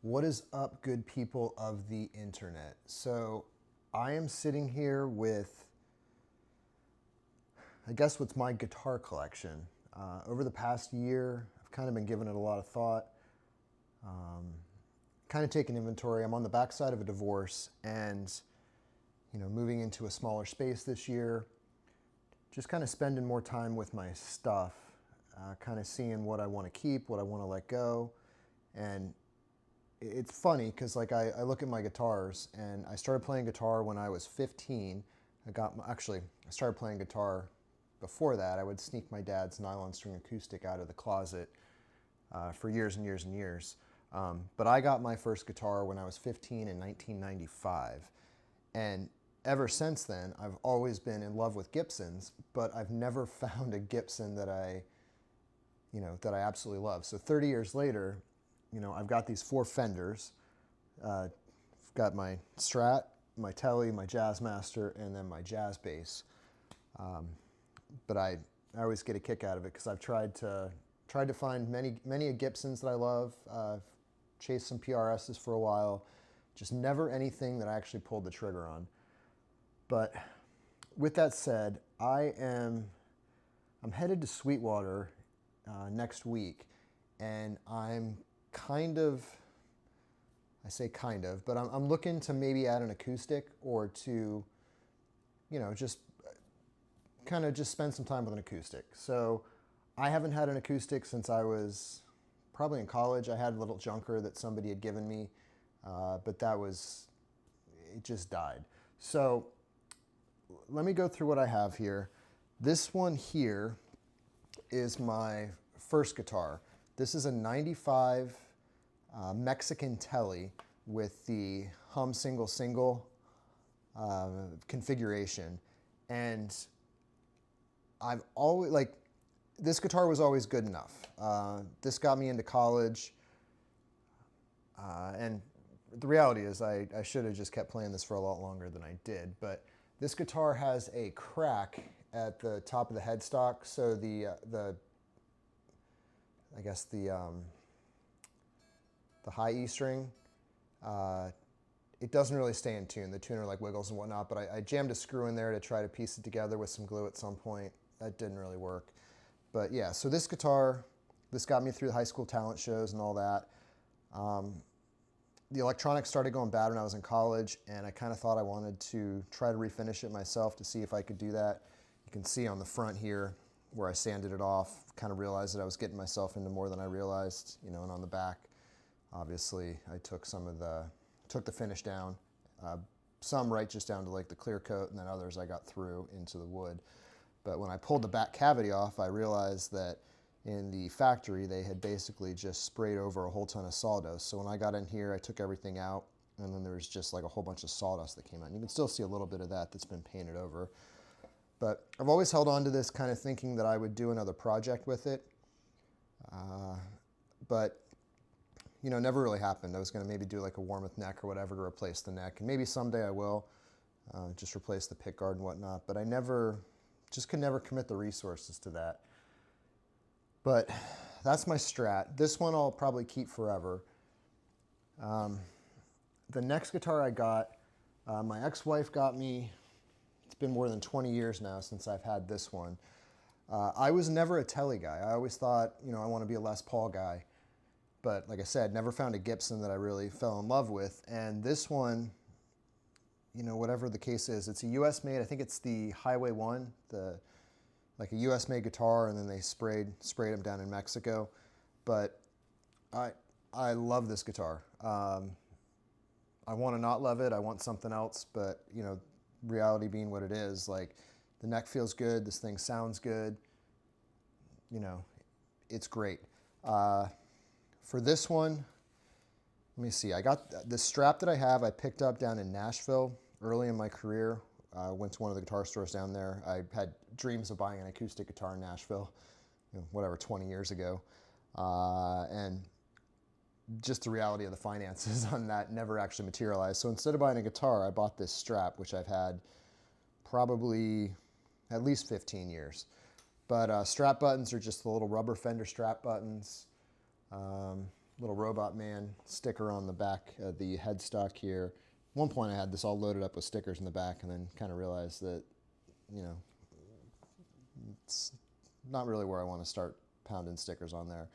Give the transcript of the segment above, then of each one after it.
What is up, good people of the internet? So I am sitting here with, I guess, what's my guitar collection. Over the past year, I've kind of been giving it a lot of thought, kind of taking inventory. I'm on the backside of a divorce and, moving into a smaller space this year, just kind of spending more time with my stuff, kind of seeing what I want to keep, what I want to let go. And it's funny because I look at my guitars, and I started playing guitar when I was 15. I started playing guitar before that. I would sneak my dad's nylon string acoustic out of the closet for years and years and years. But I got my first guitar when I was 15 in 1995. And ever since then, I've always been in love with Gibsons, but I've never found a Gibson that I absolutely love. So 30 years later, I've got these four Fenders. I've got my Strat, my Tele, my Jazzmaster, and then my jazz bass. But I always get a kick out of it because I've tried to find many Gibsons that I love. I've chased some PRSs for a while, just never anything that I actually pulled the trigger on. But with that said, I'm headed to Sweetwater next week, and I say kind of, but I'm looking to maybe add an acoustic or to, just kind of just spend some time with an acoustic. So I haven't had an acoustic since I was probably in college. I had a little junker that somebody had given me, but it just died. So let me go through what I have here. This one here is my first guitar. This is a 95 Mexican Tele with the hum single configuration. And I've always, this guitar was always good enough. This got me into college. And the reality is I should have just kept playing this for a lot longer than I did. But this guitar has a crack at the top of the headstock. So the high E string, it doesn't really stay in tune. The tuner wiggles and whatnot, but I jammed a screw in there to try to piece it together with some glue at some point. That didn't really work. But yeah, so this guitar, this got me through the high school talent shows and all that. The electronics started going bad when I was in college, and I kind of thought I wanted to try to refinish it myself to see if I could do that. You can see on the front here where I sanded it off, kind of realized that I was getting myself into more than I realized, and on the back, obviously, I took the finish down, some right just down to the clear coat, and then others I got through into the wood. But when I pulled the back cavity off, I realized that in the factory, they had basically just sprayed over a whole ton of sawdust. So when I got in here, I took everything out, and then there was just a whole bunch of sawdust that came out. And you can still see a little bit of that's been painted over. But I've always held on to this kind of thinking that I would do another project with it. But never really happened. I was going to maybe do a Warmouth neck or whatever to replace the neck. And maybe someday I will just replace the pickguard and whatnot. But I could never commit the resources to that. But that's my Strat. This one I'll probably keep forever. The next guitar I got, my ex-wife got me. It's been more than 20 years now since I've had this one. I was never a Tele guy. I always thought, I want to be a Les Paul guy. But like I said, never found a Gibson that I really fell in love with. And this one, whatever the case is, it's a US made. I think it's the Highway 1, a US made guitar, and then they sprayed them down in Mexico. But I love this guitar. I want to not love it. I want something else, but reality being what it is, the neck feels good. This thing sounds good. It's great. For this one, let me see. I got the strap that I have. I picked up down in Nashville early in my career. I went to one of the guitar stores down there. I had dreams of buying an acoustic guitar in Nashville, 20 years ago. And just the reality of the finances on that never actually materialized. So instead of buying a guitar, I bought this strap, which I've had probably at least 15 years. But strap buttons are just the little rubber Fender strap buttons. little Robot Man sticker on the back of the headstock here. At one point I had this all loaded up with stickers in the back, and then kind of realized that, you know, it's not really where I want to start pounding stickers on there.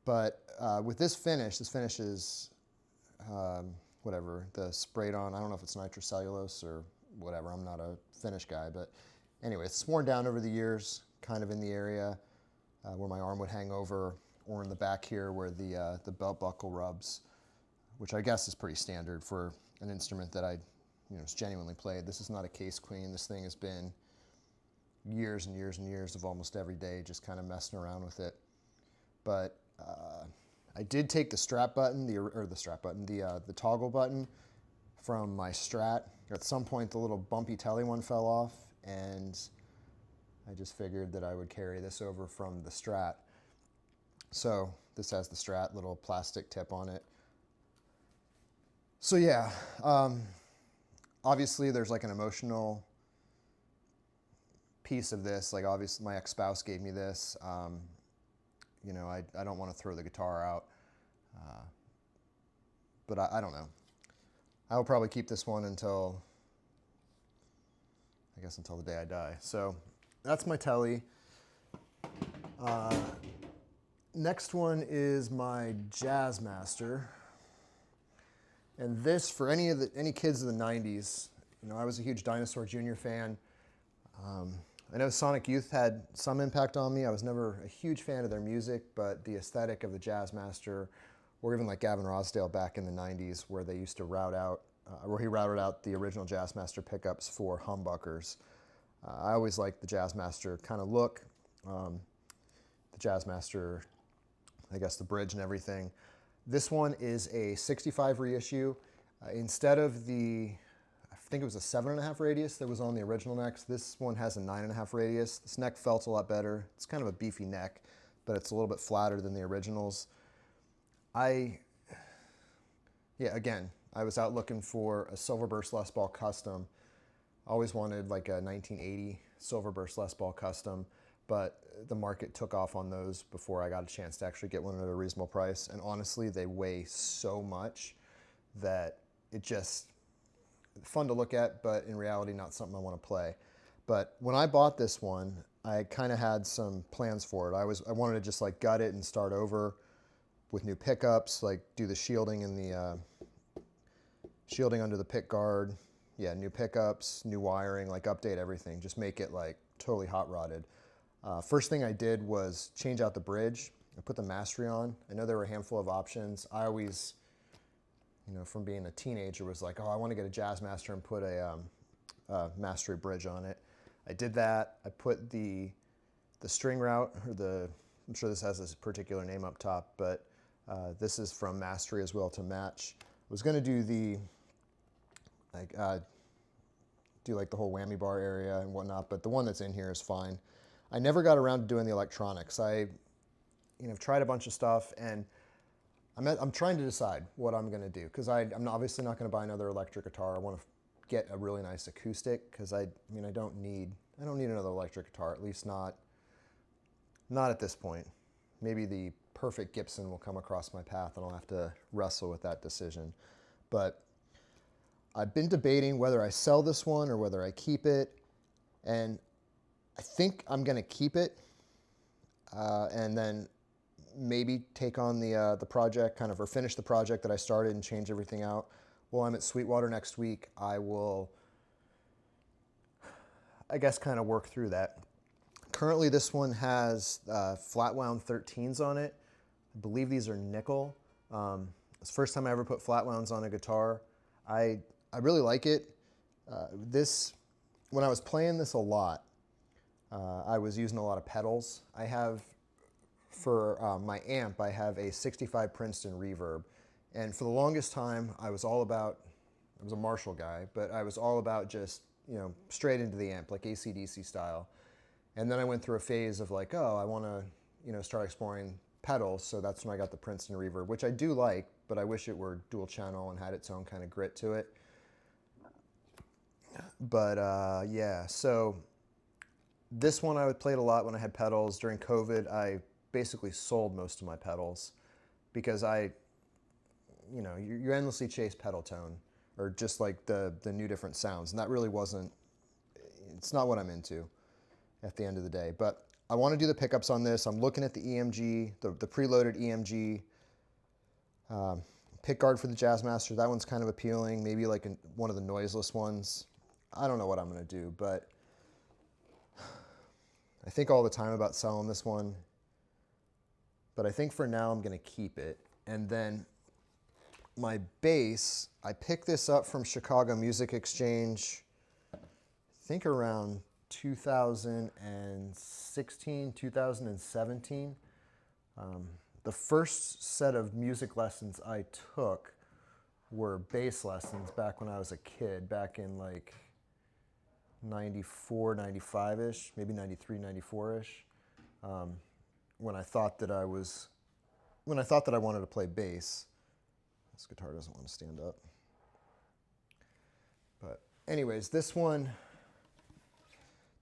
But with this finish is whatever, the sprayed on, I don't know if it's nitrocellulose or whatever, I'm not a finish guy, but anyway, it's worn down over the years, kind of in the area where my arm would hang over, or in the back here where the belt buckle rubs, which I guess is pretty standard for an instrument that I genuinely played. This is not a case queen. This thing has been years and years and years of almost every day just kind of messing around with it. But I did take the strap button, the toggle button from my Strat. At some point the little bumpy telly one fell off, and I just figured that I would carry this over from the Strat. So this has the Strat little plastic tip on it. So yeah, obviously there's like an emotional piece of this. Like obviously my ex-spouse gave me this. You know, I don't want to throw the guitar out, but I don't know. I will probably keep this one until, I guess, until the day I die. So that's my telly. Next one is my Jazzmaster. And this, for any kids of the 90s, you know, I was a huge Dinosaur Jr. fan. I know Sonic Youth had some impact on me. I was never a huge fan of their music, but the aesthetic of the Jazzmaster, or even like Gavin Rossdale back in the 90s, where they used to where he routed out the original Jazzmaster pickups for humbuckers. I always liked the Jazzmaster kind of look, the Jazzmaster, I guess the bridge and everything. This one is a 65 reissue. Instead of the, I think it was a 7.5 radius that was on the original necks, this one has a 9.5 radius. This neck felt a lot better. It's kind of a beefy neck, but it's a little bit flatter than the originals. Again, I was out looking for a Silverburst Les Paul Custom. I always wanted like a 1980 Silverburst Les Paul Custom, but the market took off on those before I got a chance to actually get one at a reasonable price. And honestly, they weigh so much that it just, fun to look at, but in reality, not something I want to play. But when I bought this one, I kind of had some plans for it. I wanted to just like gut it and start over with new pickups, like do the shielding and the shielding under the pick guard. Yeah, new pickups, new wiring, like update everything, just make it like totally hot rodded. First thing I did was change out the bridge. I put the mastery on. I know there were a handful of options. I always, you know, from being a teenager, was like, oh, I want to get a Jazzmaster and put a mastery bridge on it. I did that. I put the string route, or I'm sure this has this particular name up top, but this is from Mastery as well to match. I was going to do the like the whole whammy bar area and whatnot, but the one that's in here is fine. I never got around to doing the electronics. I've tried a bunch of stuff, and I'm trying to decide what I'm going to do, because I'm obviously not going to buy another electric guitar. I want to get a really nice acoustic, because I don't need another electric guitar, at least not at this point. Maybe the perfect Gibson will come across my path, and I'll have to wrestle with that decision. But I've been debating whether I sell this one or whether I keep it, and I think I'm going to keep it, and then maybe take on the project, or finish the project that I started and change everything out. Well, I'm at Sweetwater next week. I will, I guess, kind of work through that. Currently, this one has flat wound 13s on it. I believe these are nickel. It's the first time I ever put flat wounds on a guitar. I really like it. When I was playing this a lot, I was using a lot of pedals. I have, for my amp, I have a 65 Princeton reverb. And for the longest time, I was a Marshall guy, but I was all about just, straight into the amp, like AC/DC style. And then I went through a phase of like, oh, I want to, start exploring pedals. So that's when I got the Princeton reverb, which I do like, but I wish it were dual channel and had its own kind of grit to it. But yeah, so this one I played a lot when I had pedals. During COVID, I basically sold most of my pedals because you endlessly chase pedal tone or just like the new different sounds, and that really wasn't, it's not what I'm into at the end of the day. But I want to do the pickups on this. I'm looking at the EMG, the preloaded EMG pick guard for the Jazzmaster. That one's kind of appealing, maybe like one of the noiseless ones. I don't know what I'm going to do, but I think all the time about selling this one. But I think for now I'm going to keep it. And then my bass, I picked this up from Chicago Music Exchange, I think around 2016, 2017. The first set of music lessons I took were bass lessons back when I was a kid, back in like 94, 95-ish, maybe 93, 94-ish, when I thought that I wanted to play bass. This guitar doesn't want to stand up. But anyways, this one's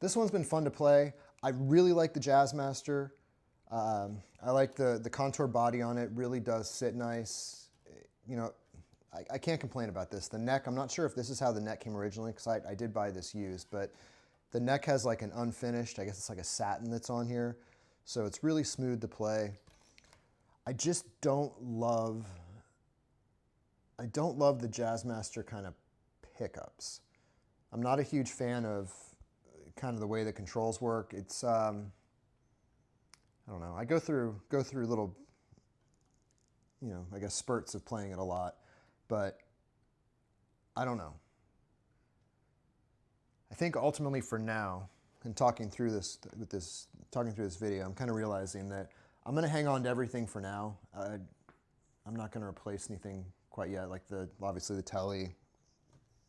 been fun to play. I really like the Jazzmaster. I like the contour body on it, really does sit nice. You know, I can't complain about this. The neck, I'm not sure if this is how the neck came originally, because I did buy this used, but the neck has like an unfinished, I guess it's like a satin that's on here. So it's really smooth to play. I just don't love the Jazzmaster kind of pickups. I'm not a huge fan of kind of the way the controls work. It's, I don't know. I go through little, I guess spurts of playing it a lot, but I don't know. I think ultimately for now, and talking through this video, I'm kind of realizing that I'm going to hang on to everything for now. I'm not going to replace anything quite yet, like obviously the Telly.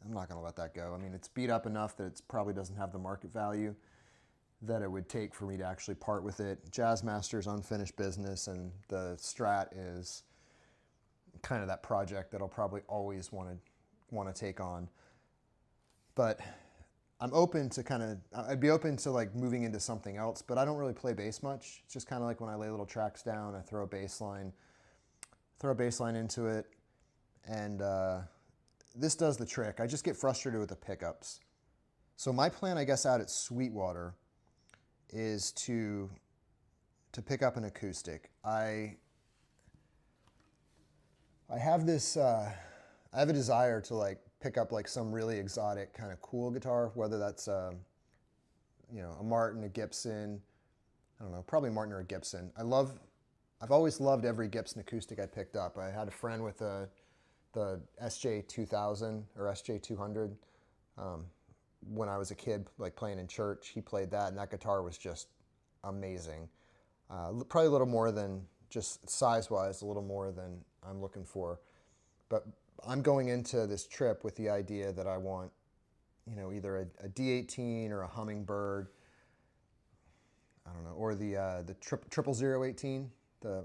I'm not going to let that go. I mean, it's beat up enough that it probably doesn't have the market value that it would take for me to actually part with it. Jazzmaster's unfinished business, and the Strat is kind of that project that I'll probably always want to take on. But I'm open to I'd be open to like moving into something else, but I don't really play bass much. It's just kind of like when I lay little tracks down, I throw a bass line into it, and this does the trick. I just get frustrated with the pickups. So my plan, I guess, out at Sweetwater is to pick up an acoustic. I have this, I have a desire to like pick up like some really exotic kind of cool guitar, whether that's a Martin, a Gibson, I don't know, probably Martin or a Gibson. I've always loved every Gibson acoustic I picked up. I had a friend with the SJ2000 or SJ200. When I was a kid, like playing in church, he played that, and that guitar was just amazing. Probably a little more than, just size-wise, a little more than I'm looking for. But I'm going into this trip with the idea that I want, either a D18 or a Hummingbird, I don't know, or the 00018,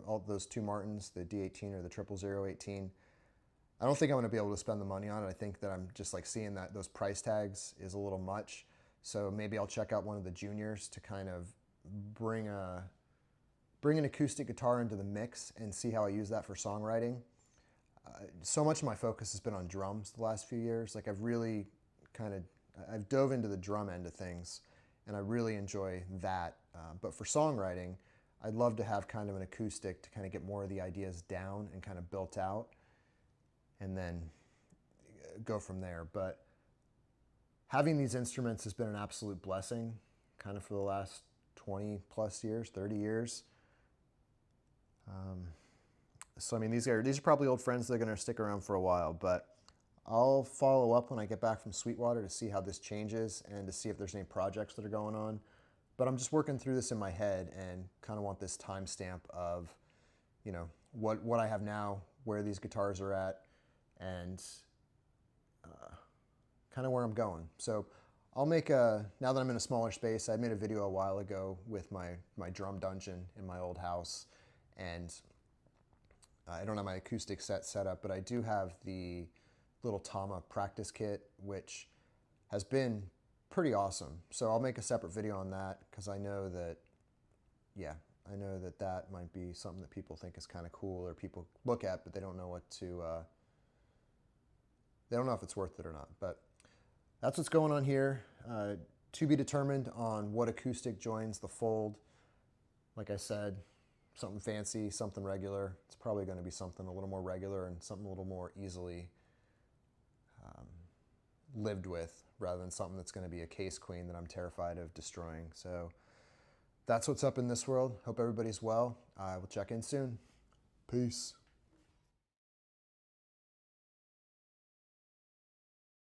all those two Martins, the D18 or the 00018. I don't think I'm going to be able to spend the money on it. I think that I'm just like seeing that those price tags is a little much. So maybe I'll check out one of the juniors to kind of bring an acoustic guitar into the mix and see how I use that for songwriting. So much of my focus has been on drums the last few years. Like I've dove into the drum end of things, and I really enjoy that. But for songwriting, I'd love to have kind of an acoustic to kind of get more of the ideas down and kind of built out, and then go from there. But having these instruments has been an absolute blessing kind of for the last 20 plus years, 30 years. So I mean, these are probably old friends that are going to stick around for a while, but I'll follow up when I get back from Sweetwater to see how this changes and to see if there's any projects that are going on. But I'm just working through this in my head and kind of want this timestamp of, what I have now, where these guitars are at, and kind of where I'm going. So I'll make now that I'm in a smaller space, I made a video a while ago with my drum dungeon in my old house, and I don't have my acoustic set up, but I do have the little Tama practice kit, which has been pretty awesome. So I'll make a separate video on that, because I know that, yeah, I know that that might be something that people think is kind of cool, or people look at, but they don't know what to, they don't know if it's worth it or not. But that's what's going on here. To be determined on what acoustic joins the fold. Like I said, something fancy, something regular. It's probably going to be something a little more regular and something a little more easily lived with, rather than something that's going to be a case queen that I'm terrified of destroying. So that's what's up in this world. Hope everybody's well. We'll check in soon. Peace.